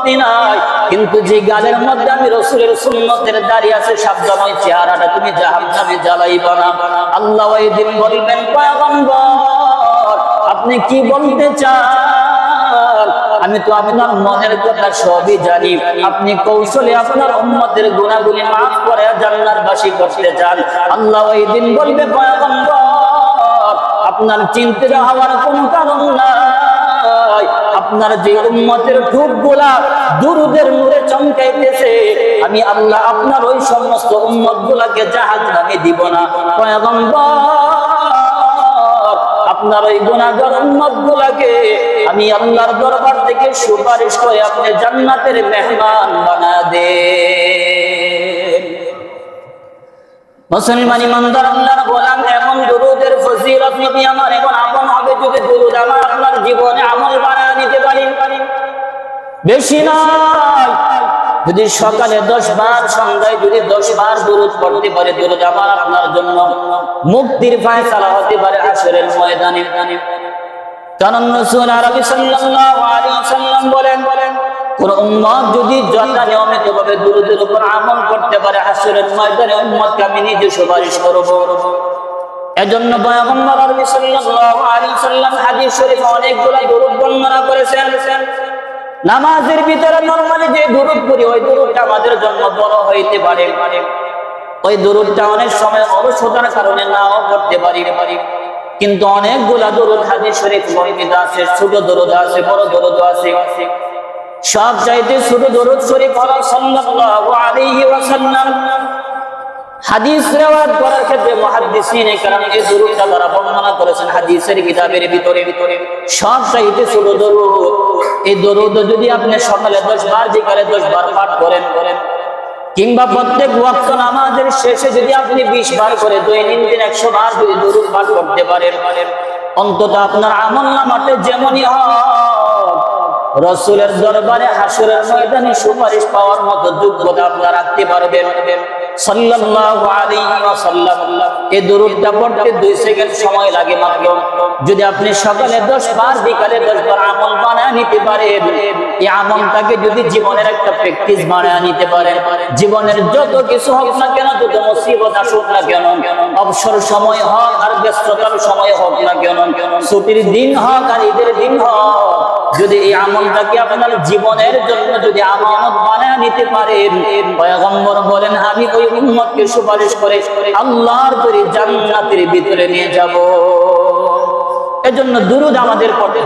সম্পত্তি নাই, কিন্তু যে গালের মধ্যে আমি রাসূলের সুন্নতের দাড়ি আছে, সাবধান ওই চেহারাটা তুমি জাহান্নামে জ্বালাইবা না। আল্লাহ ওই দিন বলবেন, পয়গম্বর আপনি কি বলতে চান? আমি তো আপনার মনের কথা সবই জানি। আপনি কৌশলে আপনার উম্মতের গুনাহগুলি মাফ করে জান্নাতবাসী করতে চান। আল্লাহ ওই দিন বলবে, পয়গম্বর আপনার চিন্তা হওয়ার কোনো কারণ নাই। আপনার যে উম্মতের ঠোঁটগুলা দুরুদের নূরে চমকাইতেছে, আমি আল্লাহ আপনার ওই সমস্ত উম্মতগুলাকে জাহান্নামে দিব না। পয়গম্বর আপনার ওই গুনাহগার উম্মতগুলাকে আমি আল্লাহর দরবার থেকে সুপারিশ করে আপনি জান্নাতের মেহমান বানা দেন। মুসলমান ইমানদার আল্লাহর গোলাম, এমন দুরুদের ফজিলত নবী আমার এমন আমল হবে যদি দুরুদ আমার আপনার জীবনে আমল বানায় নিতে পারি। বেশি নয়, যদি সকালে 10 বার, সন্ধ্যায় যদি 10 বার দুরুদ পড়তে পারে, দুরুদ আমার আপনার জন্য মুক্তির ফয়সালা হতে পারে হাশরের ময়দানে। কারণ রাসূল আরবি সাল্লাল্লাহু আলাইহি ওয়াসাল্লাম বলেন, কোন উম্মত যদি যথা নিয়মিতভাবে দুরুদের উপর আমল করতে পারে, হাশরের ময়দানে উম্মতকে আমি নিজে সুপারিশ করব। এজন্য পয়গম্বর আরবি সাল্লাল্লাহু আলাইহি ওয়াসাল্লাম হাদিস শরীফে অনেকগুলো দুরুদ বর্ণনা করেছেন। নামাজের ভিতরে নরমালি যে দুরুদ পড়ি, ওই দুরুদটা আমাদের জন্য বড় হইতে পারে, ওই দুরুদটা অনেক সময় অলসতার কারণে নাও পড়তে পারি, কিন্তু অনেকগুলা দুরুদ হাদিস শরীফ বর্ণিত আছে। ছোট দুরুদ আছে, বড় দুরুদ আছে। সব চাইতে ছোট দুরুদ শরীফ হলো সাল্লাল্লাহু আলাইহি ওয়াসাল্লাম। হাদিস রিওয়ায়াত করার ক্ষেত্রে মুহাদ্দিসিনে কেরাম এই দুরুদটা তারা বর্ণনা করেছেন হাদিসের কিতাবের ভিতরে। সব চাইতে ছোট দুরুদ, এই দুরুদ যদি আপনি সকালে 10 বার, বিকালে 10 বার পাঠ করেন, কিংবা প্রত্যেক ওয়াক্ত নামাজের শেষে যদি আপনি 20 বার করে দৈনন্দিন 100 বার যদি দুরুদ পাঠ করতে পারেন, অন্তত আপনার আমলনামাতে যেমনই হোক রাসূলের দরবারে হাশরের ময়দানে সুপারিশ পাওয়ার মতো যোগ্যতা আপনারা রাখতে পারবেন। সাল্লাল্লাহু আলাইহি ওয়াসাল্লাম। এই দুরুদটা পড়তে 2 সেকেন্ড সময় লাগে মাত্র। যদি আপনি সকালে 10 বার, বিকালে 10 বার আমল বানায় নিতে পারেন, এই আমলটাকে যদি জীবনের একটা প্র্যাকটিস বানায় নিতে পারেন, জীবনের যত কিছু হোক না কেন, যত মুসিবত আসুক না কেন, অবসর সময় হোক আর ব্যস্ততার সময় হোক না কেন, ছুটির দিন হোক আর ঈদের দিন হোক, যদি এই আমলটাকে আপনার জীবনের জন্য যদি আমানত বানায় নিতে পারেন, পয়গম্বর বলেন আমি ওই উম্মতকে সুপারিশ করে আল্লাহর তৈরি জান্নাতের ভিতরে নিয়ে যাব। এজন্য দুরুদ আমাদের পড়তে